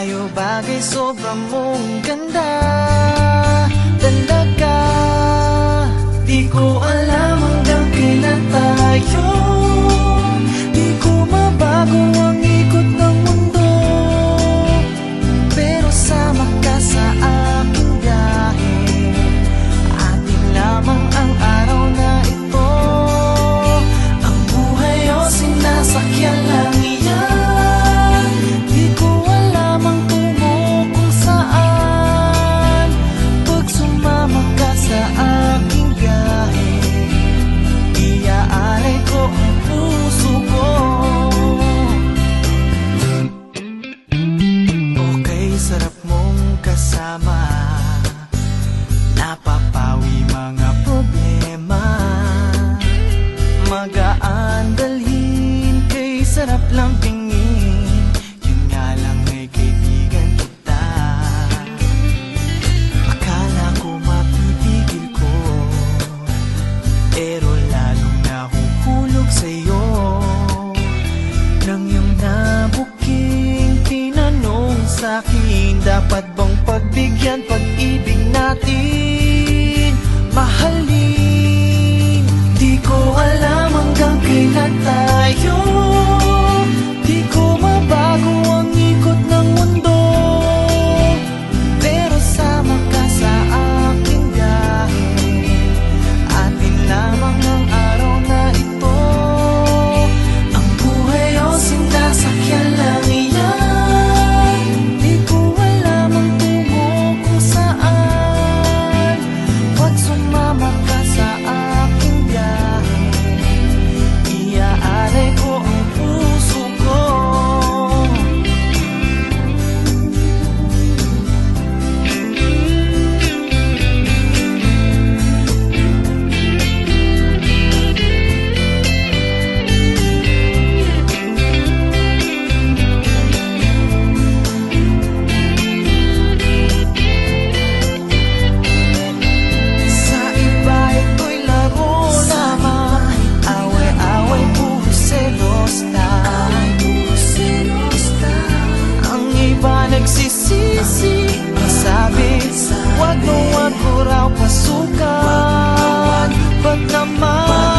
tayo bagay sobrang mong ganda talaga. Di ko alam hanggang kailan tayo, di ko mabago ang ikot ng mundo, pero sama ka sa aking biyahe. Atin lamang ang araw na ito, ang buhay o sinasakyan lang iyan. Di ko alam ang tungo kung saan, pag sumama ka sa aking biyahe, iaalay ko ang puso ko. Okay, sarap mong kasama, napapawi mga problema. Magaan dalhin, kay sarap lang tingin, yun nga lang ay kaibigan kita. Akala ko mapipigil ko, pero lalong nahuhulog sa'yo. Nang iyong nabuking tinanong sa'kin, dapat bang pagbigyan pag-ibig natin, mahalin? Di ko alam hanggang kailan tayo, di ko mabago ang ikot ng mundo, pero sama ka sa aking biyahe. Atin lamang ang araw na ito, ang buhay o sinasakyan lang iyan. Di ko alam ang tungo kung saan, pag sumama ka sa aking biyahe, iaalay ko ang puso ko. Sa iba ito'y laro lamang, away-away puro selos lang. Ang iba nagsisisi, masabi wag mo raw pasukan. Ba't naman